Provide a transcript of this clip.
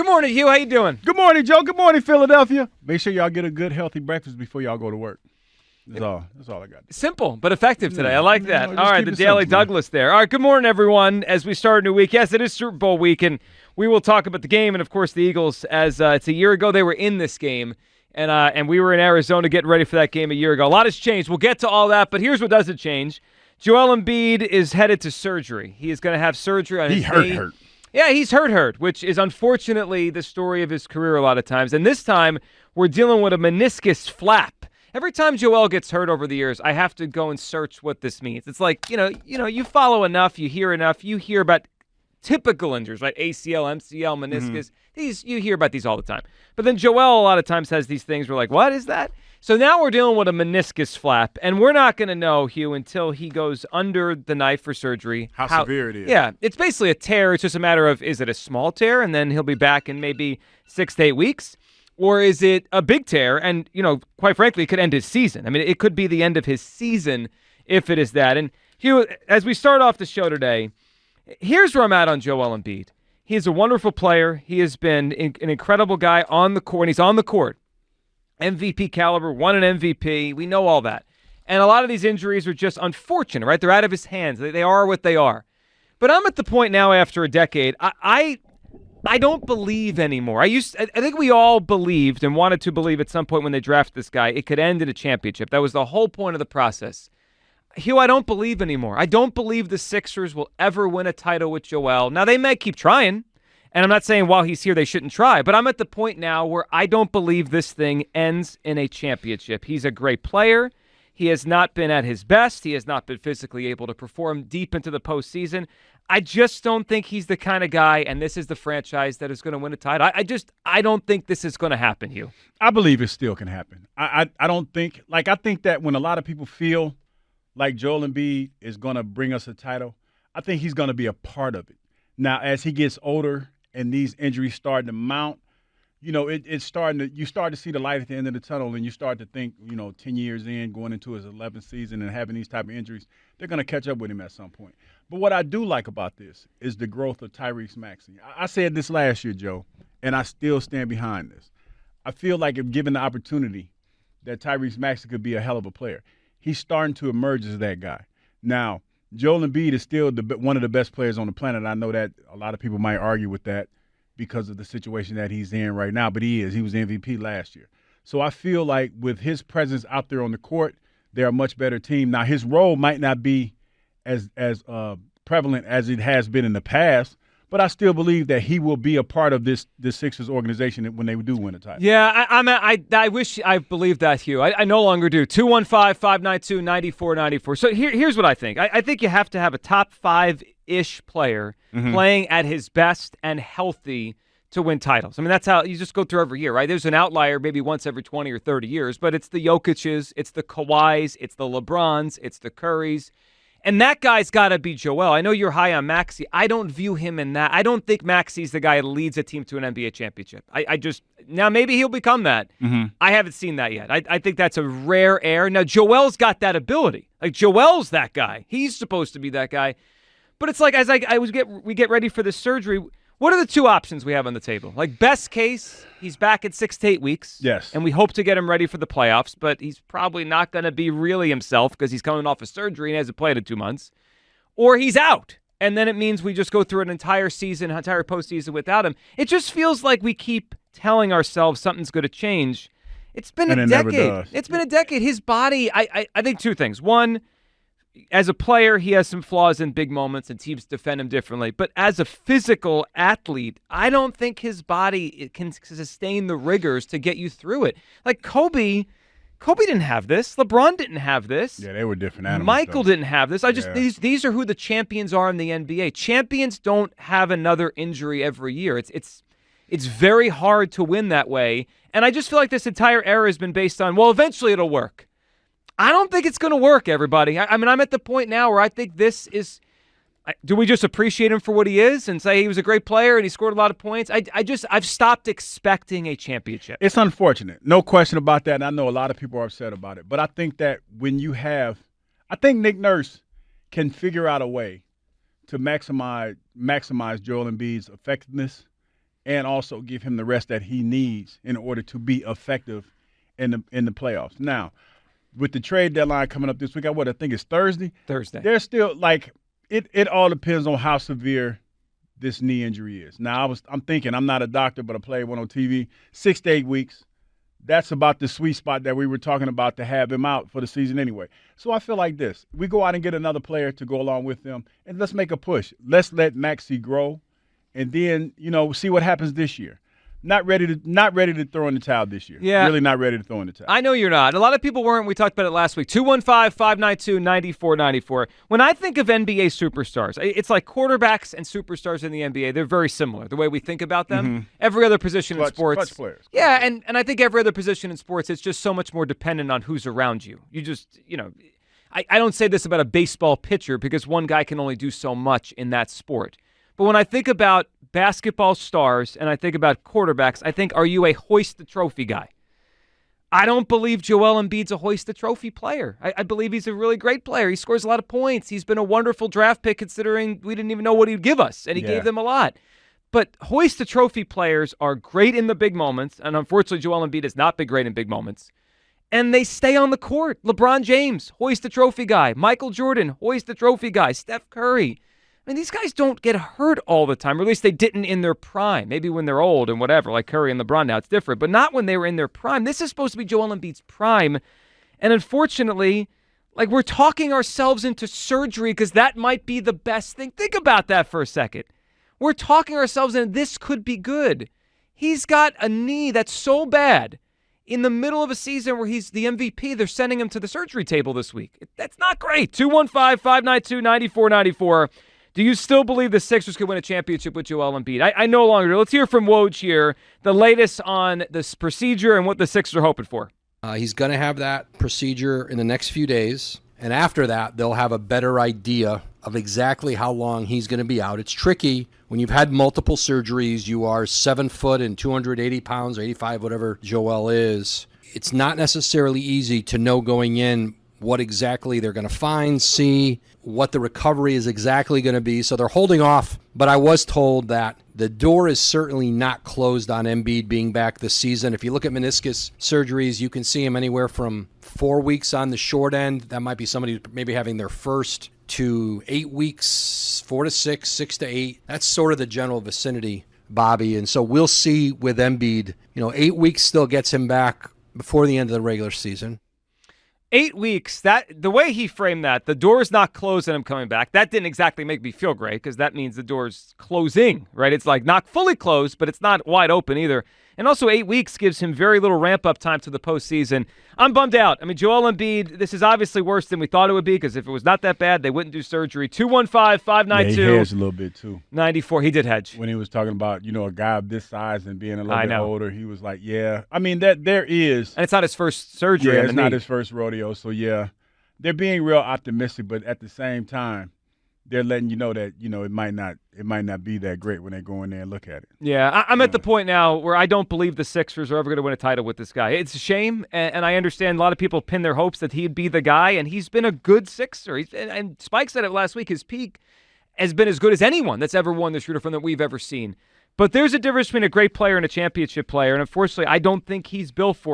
Good morning, Hugh. How you doing? Good morning, Joe. Good morning, Philadelphia. Make sure y'all get a good, healthy breakfast before y'all go to work. That's all I got. Simple, but effective today. I like that. All right, the Daily Douglas there. All right, good morning, everyone. As we start a new week, yes, it is Super Bowl week, and we will talk about the game and, of course, the Eagles. As it's a year ago they were in this game, and we were in Arizona getting ready for that game a year ago. A lot has changed. We'll get to all that, but here's what doesn't change. Joel Embiid is headed to surgery. He is going to have surgery on his knee. He hurt. Yeah, he's hurt, which is unfortunately the story of his career a lot of times. And this time, we're dealing with a meniscus flap. Every time Joel gets hurt over the years, I have to go and search what this means. It's like, you follow enough, you hear about typical injuries, right? ACL, MCL, meniscus. You hear about these all the time. But then Joel a lot of times has these things where like, what is that? So now we're dealing with a meniscus flap, and we're not going to know, Hugh, until he goes under the knife for surgery. How severe it is. Yeah, it's basically a tear. It's just a matter of, is it a small tear, and then he'll be back in maybe 6 to 8 weeks? Or is it a big tear and, quite frankly, it could end his season. I mean, it could be the end of his season if it is that. And, Hugh, as we start off the show today, here's where I'm at on Joel Embiid. He is a wonderful player. He has been an incredible guy on the court. He's on the court. MVP caliber, won an MVP. We know all that. And a lot of these injuries are just unfortunate, right? They're out of his hands. They are what they are. But I'm at the point now after a decade, I don't believe anymore. I think we all believed and wanted to believe at some point when they drafted this guy, it could end in a championship. That was the whole point of the process. Hugh, I don't believe anymore. I don't believe the Sixers will ever win a title with Joel. Now, they may keep trying, and I'm not saying while he's here they shouldn't try, but I'm at the point now where I don't believe this thing ends in a championship. He's a great player. He has not been at his best. He has not been physically able to perform deep into the postseason. I just don't think he's the kind of guy, and this is the franchise that is going to win a title. I don't think this is going to happen, Hugh. I believe it still can happen. I think that when a lot of people feel like Joel Embiid is going to bring us a title, I think he's going to be a part of it. Now, as he gets older and these injuries start to mount, you start to see the light at the end of the tunnel, and you start to think, 10 years in, going into his 11th season and having these type of injuries, they're going to catch up with him at some point. But what I do like about this is the growth of Tyrese Maxey. I said this last year, Joe, and I still stand behind this. I feel like if given the opportunity that Tyrese Maxey could be a hell of a player, he's starting to emerge as that guy. Now, Joel Embiid is still one of the best players on the planet. I know that a lot of people might argue with that because of the situation that he's in right now, but he is. He was MVP last year. So I feel like with his presence out there on the court, they're a much better team. Now, his role might not be as prevalent as it has been in the past, but I still believe that he will be a part of this Sixers organization when they do win a title. Yeah, I wish I believed that, Hugh. I no longer do. 215-592-9494. So here's what I think. I think you have to have a top 5-ish player playing at his best and healthy to win titles. I mean, that's how you just go through every year, right? There's an outlier maybe once every 20 or 30 years, but it's the Jokic's, it's the Kawhis, it's the LeBrons, it's the Currys. And that guy's got to be Joel. I know you're high on Maxey. I don't view him in that. I don't think Maxey's the guy that leads a team to an NBA championship. Now maybe he'll become that. I haven't seen that yet. I think that's a rare air. Now Joel's got that ability. Like Joel's that guy. He's supposed to be that guy. But it's like as we get ready for the surgery, what are the two options we have on the table? Like best case, he's back in 6 to 8 weeks. Yes. And we hope to get him ready for the playoffs, but he's probably not going to be really himself because he's coming off a surgery and hasn't played in 2 months. Or he's out, and then it means we just go through an entire postseason without him. It just feels like we keep telling ourselves something's going to change. It's been a decade. Never does. It's been a decade. His body, I think two things. One, as a player, he has some flaws in big moments, and teams defend him differently. But as a physical athlete, I don't think his body can sustain the rigors to get you through it. Like Kobe didn't have this. LeBron didn't have this. Yeah, they were different animals. Michael didn't have this. These are who the champions are in the NBA. Champions don't have another injury every year. It's very hard to win that way. And I just feel like this entire era has been based on, well, eventually it'll work. I don't think it's going to work, everybody. I mean, I'm at the point now where I think this is – do we just appreciate him for what he is and say he was a great player and he scored a lot of points? I've stopped expecting a championship. It's unfortunate. No question about that, and I know a lot of people are upset about it. But I think that when you have – I think Nick Nurse can figure out a way to maximize Joel Embiid's effectiveness and also give him the rest that he needs in order to be effective in the playoffs. Now, with the trade deadline coming up this week, I think it's Thursday. There's still it all depends on how severe this knee injury is. Now, I'm thinking, I'm not a doctor, but I played one on TV, 6 to 8 weeks. That's about the sweet spot that we were talking about to have him out for the season anyway. So I feel like this. We go out and get another player to go along with them, and let's make a push. Let's let Maxey grow, and then, see what happens this year. Not ready to throw in the towel this year. Yeah. Really not ready to throw in the towel. I know you're not. A lot of people weren't. We talked about it last week. 215-592-9494. When I think of NBA superstars, it's like quarterbacks and superstars in the NBA. They're very similar, the way we think about them. Mm-hmm. Every other position in sports. Clutch players. Yeah, and I think every other position in sports, it's just so much more dependent on who's around you. You just, I don't say this about a baseball pitcher because one guy can only do so much in that sport. But when I think about basketball stars and I think about quarterbacks, I think, are you a hoist the trophy guy? I don't believe Joel Embiid's a hoist the trophy player. I believe he's a really great player. He scores a lot of points. He's been a wonderful draft pick considering we didn't even know what he'd give us, and he gave them a lot. But hoist the trophy players are great in the big moments, and unfortunately Joel Embiid has not been great in big moments. And they stay on the court. LeBron James, hoist the trophy guy. Michael Jordan, hoist the trophy guy. Steph Curry. I mean, these guys don't get hurt all the time, or at least they didn't in their prime. Maybe when they're old and whatever, like Curry and LeBron now, it's different, but not when they were in their prime. This is supposed to be Joel Embiid's prime, and unfortunately, we're talking ourselves into surgery because that might be the best thing. Think about that for a second. We're talking ourselves into this could be good. He's got a knee that's so bad in the middle of a season where he's the MVP. They're sending him to the surgery table this week. That's not great. 215-592-9494. Do you still believe the Sixers could win a championship with Joel Embiid? I no longer do. Let's hear from Woj here, the latest on this procedure and what the Sixers are hoping for. He's going to have that procedure in the next few days, and after that, they'll have a better idea of exactly how long he's going to be out. It's tricky. When you've had multiple surgeries, you are 7 foot and 280 pounds or 85, whatever Joel is. It's not necessarily easy to know going in what exactly they're going to find, see, what the recovery is exactly going to be. So they're holding off, but I was told that the door is certainly not closed on Embiid being back this season. If you look at meniscus surgeries, you can see him anywhere from 4 weeks on the short end. That might be somebody maybe having their first to 8 weeks, 4 to 6, 6 to 8. That's sort of the general vicinity, Bobby. And so we'll see with Embiid. 8 weeks still gets him back before the end of the regular season. 8 weeks, the way he framed that, the door's not closed and I'm coming back, that didn't exactly make me feel great because that means the door's closing, right? It's like not fully closed, but it's not wide open either. And also 8 weeks gives him very little ramp-up time to the postseason. I'm bummed out. I mean, Joel Embiid, this is obviously worse than we thought it would be because if it was not that bad, they wouldn't do surgery. 215-592. He hedged a little bit, too. 94. He did hedge. When he was talking about, a guy of this size and being a little bit older, he was like, yeah. I mean, there is. And it's not his first surgery. Yeah, it's not his first rodeo. So, yeah, they're being real optimistic, but at the same time, they're letting you know that, it might not be that great when they go in there and look at it. Yeah, I'm at the point now where I don't believe the Sixers are ever going to win a title with this guy. It's a shame, and I understand a lot of people pin their hopes that he'd be the guy, and he's been a good Sixer. And Spike said it last week, his peak has been as good as anyone that's ever won this uniform that we've ever seen. But there's a difference between a great player and a championship player, and unfortunately, I don't think he's built for it.